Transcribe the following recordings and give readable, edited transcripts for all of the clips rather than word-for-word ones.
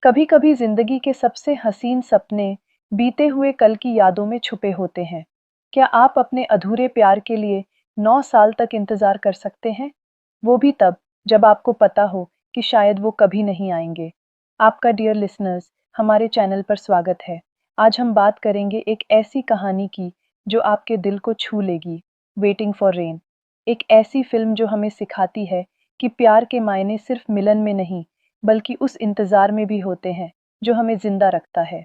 कभी कभी जिंदगी के सबसे हसीन सपने बीते हुए कल की यादों में छुपे होते हैं। क्या आप अपने अधूरे प्यार के लिए 9 साल तक इंतजार कर सकते हैं? वो भी तब जब आपको पता हो कि शायद वो कभी नहीं आएंगे। आपका डियर लिसनर्स, हमारे चैनल पर स्वागत है। आज हम बात करेंगे एक ऐसी कहानी की जो आपके दिल को छू लेगी। Waiting for rain. एक ऐसी फिल्म जो हमें सिखाती है कि प्यार के मायने सिर्फ मिलन में नहीं, बल्कि उस इंतज़ार में भी होते हैं जो हमें जिंदा रखता है।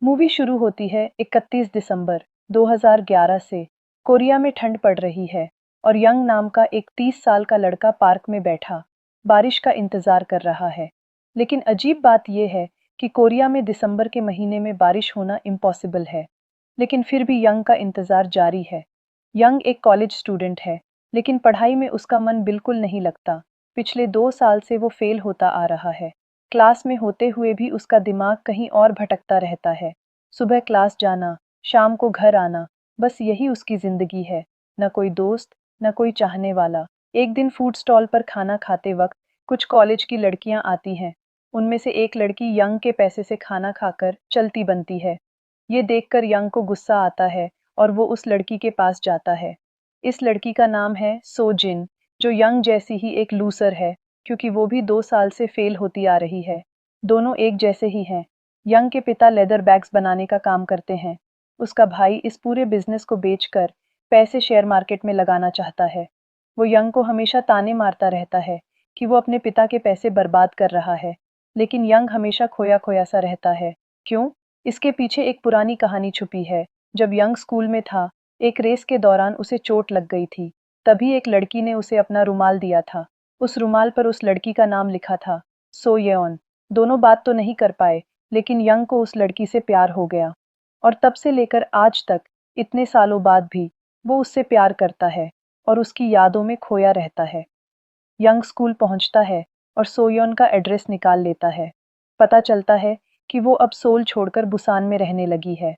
मूवी शुरू होती है 31 दिसंबर 2011 से। कोरिया में ठंड पड़ रही है और यंग नाम का एक 30 साल का लड़का पार्क में बैठा बारिश का इंतजार कर रहा है। लेकिन अजीब बात यह है कि कोरिया में दिसंबर के महीने में बारिश होना इम्पॉसिबल है। लेकिन फिर भी यंग का इंतजार जारी है। यंग एक कॉलेज स्टूडेंट है, लेकिन पढ़ाई में उसका मन बिल्कुल नहीं लगता। पिछले 2 साल से वो फेल होता आ रहा है। क्लास में होते हुए भी उसका दिमाग कहीं और भटकता रहता है। सुबह क्लास जाना, शाम को घर आना, बस यही उसकी जिंदगी है। न कोई दोस्त, न कोई चाहने वाला। एक दिन फूड स्टॉल पर खाना खाते वक्त कुछ कॉलेज की लड़कियां आती हैं। उनमें से एक लड़की यंग के पैसे से खाना खाकर चलती बनती है। ये देखकर यंग को गुस्सा आता है और वो उस लड़की के पास जाता है। इस लड़की का नाम है सो जिन, जो यंग जैसी ही एक लूसर है, क्योंकि वो भी 2 साल से फेल होती आ रही है। दोनों एक जैसे ही हैं। यंग के पिता लेदर बैग्स बनाने का काम करते हैं। उसका भाई इस पूरे बिजनेस को बेचकर पैसे शेयर मार्केट में लगाना चाहता है। वो यंग को हमेशा ताने मारता रहता है कि वो अपने पिता के पैसे बर्बाद कर रहा है। लेकिन यंग हमेशा खोया खोया सा रहता है। क्यों? इसके पीछे एक पुरानी कहानी छुपी है। जब यंग स्कूल में था, एक रेस के दौरान उसे चोट लग गई थी। तभी एक लड़की ने उसे अपना रुमाल दिया था। उस रुमाल पर उस लड़की का नाम लिखा था, सो येओन। दोनों बात तो नहीं कर पाए, लेकिन यंग को उस लड़की से प्यार हो गया। और तब से लेकर आज तक, इतने सालों बाद भी, वो उससे प्यार करता है और उसकी यादों में खोया रहता है। यंग स्कूल पहुंचता है और सोयोन का एड्रेस निकाल लेता है। पता चलता है कि वो अब सोल छोड़कर बुसान में रहने लगी है।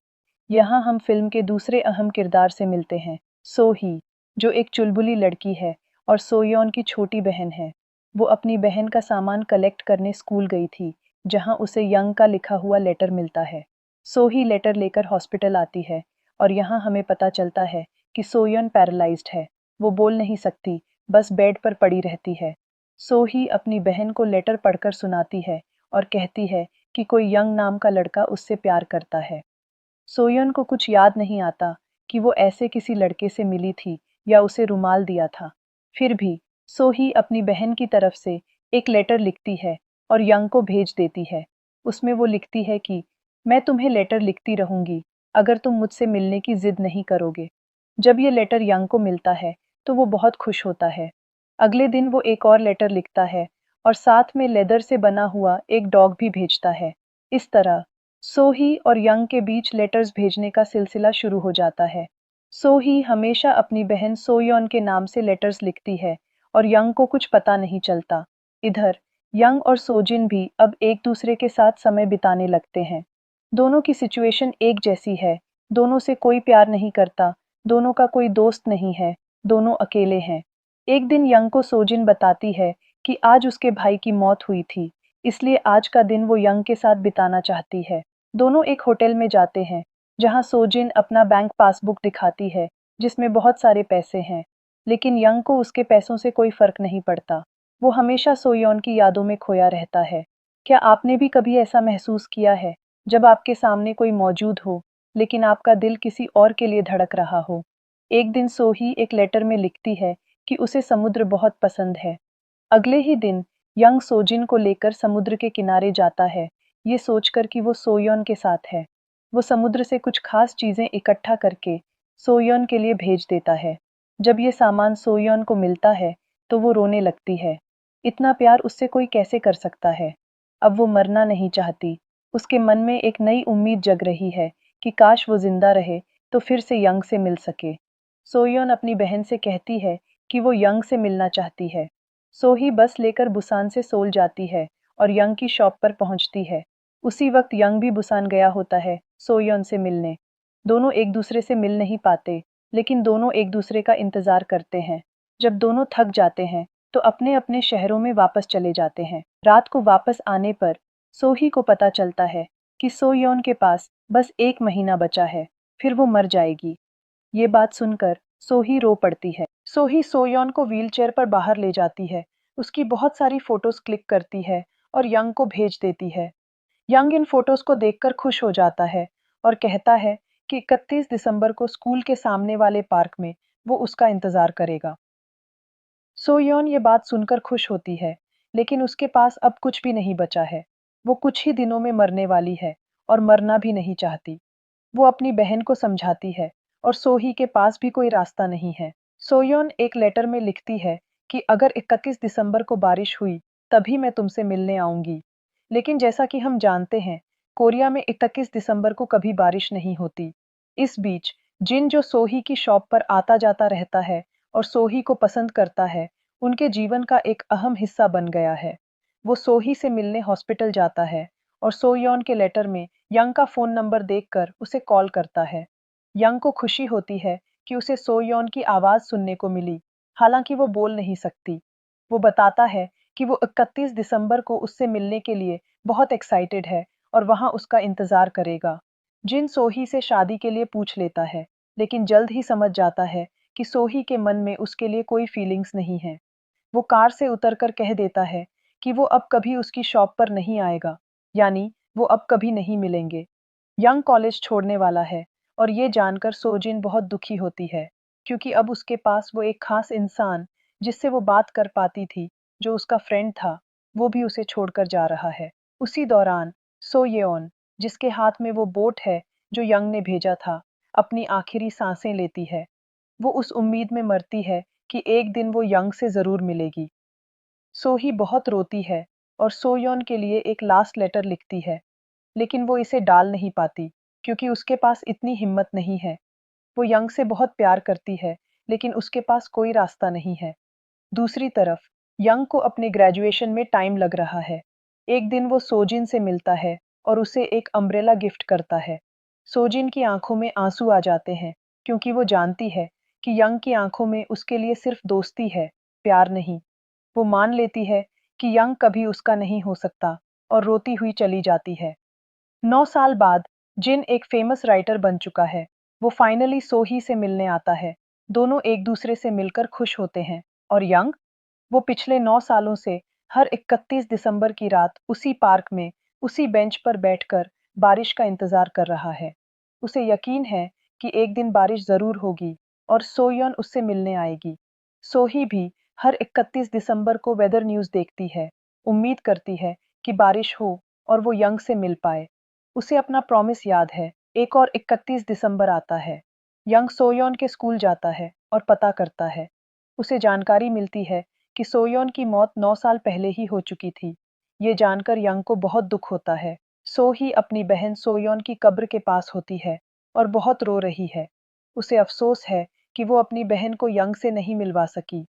यहाँ हम फिल्म के दूसरे अहम किरदार से मिलते हैं, सो ही, जो एक चुलबुली लड़की है और सोयोन की छोटी बहन है। वो अपनी बहन का सामान कलेक्ट करने स्कूल गई थी, जहाँ उसे यंग का लिखा हुआ लेटर मिलता है। सो ही लेटर लेकर हॉस्पिटल आती है और यहाँ हमें पता चलता है कि सोयोन पैरालाइज्ड है। वो बोल नहीं सकती, बस बेड पर पड़ी रहती है। सो ही अपनी बहन को लेटर पढ़कर सुनाती है और कहती है कि कोई यंग नाम का लड़का उससे प्यार करता है। सोयन को कुछ याद नहीं आता कि वो ऐसे किसी लड़के से मिली थी या उसे रुमाल दिया था। फिर भी सोही अपनी बहन की तरफ से एक लेटर लिखती है और यंग को भेज देती है। उसमें वो लिखती है कि मैं तुम्हें लेटर लिखती रहूंगी अगर तुम मुझसे मिलने की जिद नहीं करोगे। जब ये लेटर यंग को मिलता है तो वो बहुत खुश होता है। अगले दिन वो एक और लेटर लिखता है और साथ में लेदर से बना हुआ एक डॉग भी भेजता है। इस तरह सोही और यंग के बीच लेटर्स भेजने का सिलसिला शुरू हो जाता है। सोही हमेशा अपनी बहन सोयोन के नाम से लेटर्स लिखती है और यंग को कुछ पता नहीं चलता। इधर यंग और सोजिन भी अब एक दूसरे के साथ समय बिताने लगते हैं। दोनों की सिचुएशन एक जैसी है। दोनों से कोई प्यार नहीं करता, दोनों का कोई दोस्त नहीं है, दोनों अकेले हैं। एक दिन यंग को सोजिन बताती है कि आज उसके भाई की मौत हुई थी, इसलिए आज का दिन वो यंग के साथ बिताना चाहती है। दोनों एक होटल में जाते हैं, जहां सोजिन अपना बैंक पासबुक दिखाती है, जिसमें बहुत सारे पैसे हैं। लेकिन यंग को उसके पैसों से कोई फर्क नहीं पड़ता। वो हमेशा सोयोन की यादों में खोया रहता है। क्या आपने भी कभी ऐसा महसूस किया है, जब आपके सामने कोई मौजूद हो, लेकिन आपका दिल किसी और के लिए धड़क रहा हो? एक दिन सोही एक लेटर में लिखती है कि उसे समुद्र बहुत पसंद है। अगले ही दिन यंग सोजिन को लेकर समुद्र के किनारे जाता है, ये सोचकर कि वो सोयोन के साथ है। वो समुद्र से कुछ खास चीजें इकट्ठा करके सोयोन के लिए भेज देता है। जब ये सामान सोयोन को मिलता है, तो वो रोने लगती है। इतना प्यार उससे कोई कैसे कर सकता है? अब वो मरना नहीं चाहती। उसके मन में एक नई उम्मीद जग रही है कि काश वो जिंदा रहे तो फिर से यंग से मिल सके। सोयोन अपनी बहन से कहती है कि वो यंग से मिलना चाहती है। सोही बस लेकर बुसान से सोल जाती है और यंग की शॉप पर पहुंचती है। उसी वक्त यंग भी बुसान गया होता है सोयोन से मिलने। दोनों एक दूसरे से मिल नहीं पाते, लेकिन दोनों एक दूसरे का इंतजार करते हैं। जब दोनों थक जाते हैं तो अपने अपने शहरों में वापस चले जाते हैं। रात को वापस आने पर सोही को पता चलता है कि सोयोन के पास बस 1 महीना बचा है, फिर वो मर जाएगी। ये बात सुनकर सोही रो पड़ती है। सोही सोयोन को व्हीलचेयर पर बाहर ले जाती है, उसकी बहुत सारी फोटोज क्लिक करती है और यंग को भेज देती है। यंग इन फोटोज को देखकर खुश हो जाता है और कहता है कि 31 दिसंबर को स्कूल के सामने वाले पार्क में वो उसका इंतजार करेगा। सोयोन ये बात सुनकर खुश होती है, लेकिन उसके पास अब कुछ भी नहीं बचा है। वो कुछ ही दिनों में मरने वाली है और मरना भी नहीं चाहती। वो अपनी बहन को समझाती है और सोही के पास भी कोई रास्ता नहीं है। सोयोन एक लेटर में लिखती है कि अगर 31 दिसंबर को बारिश हुई तभी मैं तुमसे मिलने आऊंगी। लेकिन जैसा कि हम जानते हैं, कोरिया में 31 दिसंबर को कभी बारिश नहीं होती। इस बीच जिन जो सोही की शॉप पर आता जाता रहता है और सोही को पसंद करता है, उनके जीवन का एक अहम हिस्सा बन गया है। वो सोही से मिलने हॉस्पिटल जाता है और सोयोन के लेटर में यंग का फोन नंबर देखकर उसे कॉल करता है। यंग को खुशी होती है कि उसे सोयोन की आवाज सुनने को मिली, हालांकि वो बोल नहीं सकती। वो बताता है कि वो 31 दिसंबर को उससे मिलने के लिए बहुत एक्साइटेड है और वहां उसका इंतजार करेगा। जिन सोही से शादी के लिए पूछ लेता है, लेकिन जल्द ही समझ जाता है कि सोही के मन में उसके लिए कोई फीलिंग्स नहीं है। वो कार से उतरकर कह देता है कि वो अब कभी उसकी शॉप पर नहीं आएगा, यानी वो अब कभी नहीं मिलेंगे। यंग कॉलेज छोड़ने वाला है और ये जानकर सोजिन बहुत दुखी होती है, क्योंकि अब उसके पास वो एक खास इंसान जिससे वो बात कर पाती थी, जो उसका फ्रेंड था, वो भी उसे छोड़कर जा रहा है। उसी दौरान सोयेओन, जिसके हाथ में वो बोट है जो यंग ने भेजा था, अपनी आखिरी सांसें लेती है। वो उस उम्मीद में मरती है कि एक दिन वो यंग से जरूर मिलेगी। सोही बहुत रोती है और सोयोन के लिए एक लास्ट लेटर लिखती है, लेकिन वो इसे डाल नहीं पाती क्योंकि उसके पास इतनी हिम्मत नहीं है। वो यंग से बहुत प्यार करती है, लेकिन उसके पास कोई रास्ता नहीं है। दूसरी तरफ यंग को अपने ग्रेजुएशन में टाइम लग रहा है। एक दिन वो सोजिन से मिलता है और उसे एक अम्ब्रेला गिफ्ट करता है। सोजिन की आंखों में आंसू आ जाते हैं, क्योंकि वो जानती है कि यंग की आंखों में उसके लिए सिर्फ दोस्ती है, प्यार नहीं। वो मान लेती है कि यंग कभी उसका नहीं हो सकता और रोती हुई चली जाती है। 9 साल बाद जिन एक फेमस राइटर बन चुका है, वो फाइनली सोही से मिलने आता है। दोनों एक दूसरे से मिलकर खुश होते हैं और यंग, वो पिछले 9 सालों से हर 31 दिसंबर की रात उसी पार्क में, उसी बेंच पर बैठकर बारिश का इंतजार कर रहा है। उसे यकीन है कि एक दिन बारिश जरूर होगी और सोयोन उससे मिलने आएगी। सोही भी हर 31 दिसंबर को वेदर न्यूज़ देखती है, उम्मीद करती है कि बारिश हो और वो यंग से मिल पाए। उसे अपना प्रॉमिस याद है। एक और 31 दिसंबर आता है। यंग सोयोन के स्कूल जाता है और पता करता है। उसे जानकारी मिलती है कि सोयोन की मौत 9 साल पहले ही हो चुकी थी। ये जानकर यंग को बहुत दुख होता है। सो ही अपनी बहन सोयोन की कब्र के पास होती है और बहुत रो रही है। उसे अफसोस है कि वो अपनी बहन को यंग से नहीं मिलवा सकी।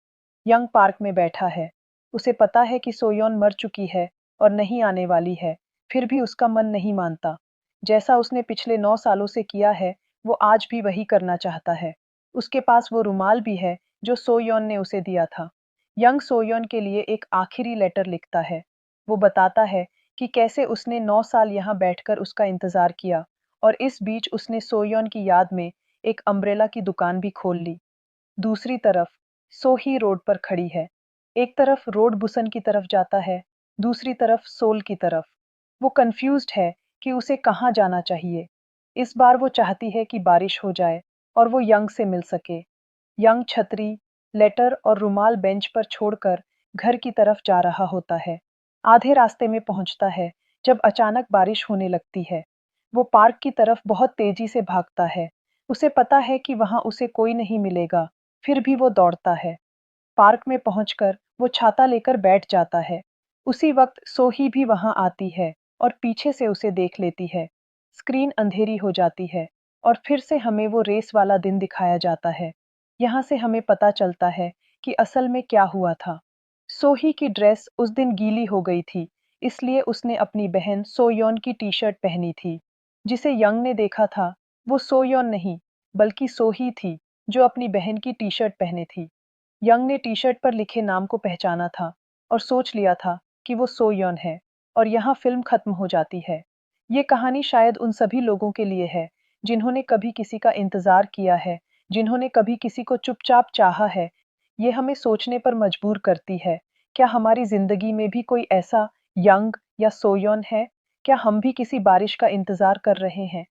यंग पार्क में बैठा है। उसे पता है कि सोयोन मर चुकी है और नहीं आने वाली है, फिर भी उसका मन नहीं मानता। जैसा उसने पिछले 9 सालों से किया है, वो आज भी वही करना चाहता है। उसके पास वो रुमाल भी है जो सोयोन ने उसे दिया था। यंग सोयोन के लिए एक आखिरी लेटर लिखता है। वो बताता है कि कैसे उसने 9 साल यहाँ बैठकर उसका इंतजार किया और इस बीच उसने सोयोन की याद में एक अम्ब्रेला की दुकान भी खोल ली। दूसरी तरफ सोही रोड पर खड़ी है। एक तरफ रोड बुसन की तरफ जाता है, दूसरी तरफ सोल की तरफ। वो कंफ्यूज्ड है कि उसे कहाँ जाना चाहिए। इस बार वो चाहती है कि बारिश हो जाए और वो यंग से मिल सके। यंग छतरी, लेटर और रुमाल बेंच पर छोड़कर घर की तरफ जा रहा होता है। आधे रास्ते में पहुंचता है जब अचानक बारिश होने लगती है। वो पार्क की तरफ बहुत तेजी से भागता है। उसे पता है कि वहां उसे कोई नहीं मिलेगा, फिर भी वो दौड़ता है। पार्क में पहुंचकर वो छाता लेकर बैठ जाता है। उसी वक्त सोही भी वहां आती है और पीछे से उसे देख लेती है। स्क्रीन अंधेरी हो जाती है और फिर से हमें वो रेस वाला दिन दिखाया जाता है। यहाँ से हमें पता चलता है कि असल में क्या हुआ था। सोही की ड्रेस उस दिन गीली हो गई थी, इसलिए उसने अपनी बहन सोयोन की टी शर्ट पहनी थी। जिसे यंग ने देखा था, वो सोयोन नहीं, बल्कि सोही थी, जो अपनी बहन की टी शर्ट पहने थी। यंग ने टी शर्ट पर लिखे नाम को पहचाना था और सोच लिया था कि वो सोयोन है। और यहाँ फिल्म खत्म हो जाती है। ये कहानी शायद उन सभी लोगों के लिए है जिन्होंने कभी किसी का इंतजार किया है, जिन्होंने कभी किसी को चुपचाप चाहा है। ये हमें सोचने पर मजबूर करती है, क्या हमारी जिंदगी में भी कोई ऐसा यंग या सोयोन है? क्या हम भी किसी बारिश का इंतजार कर रहे हैं?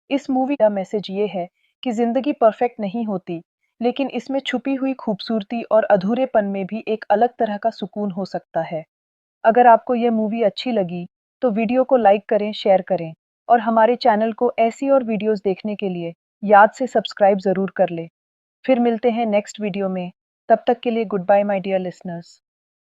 इस मूवी का मैसेज ये है कि जिंदगी परफेक्ट नहीं होती, लेकिन इसमें छुपी हुई खूबसूरती और अधूरेपन में भी एक अलग तरह का सुकून हो सकता है। अगर आपको यह मूवी अच्छी लगी, तो वीडियो को लाइक करें, शेयर करें और हमारे चैनल को ऐसी और वीडियोस देखने के लिए याद से सब्सक्राइब ज़रूर कर लें। फिर मिलते हैं नेक्स्ट वीडियो में। तब तक के लिए goodbye my dear listeners.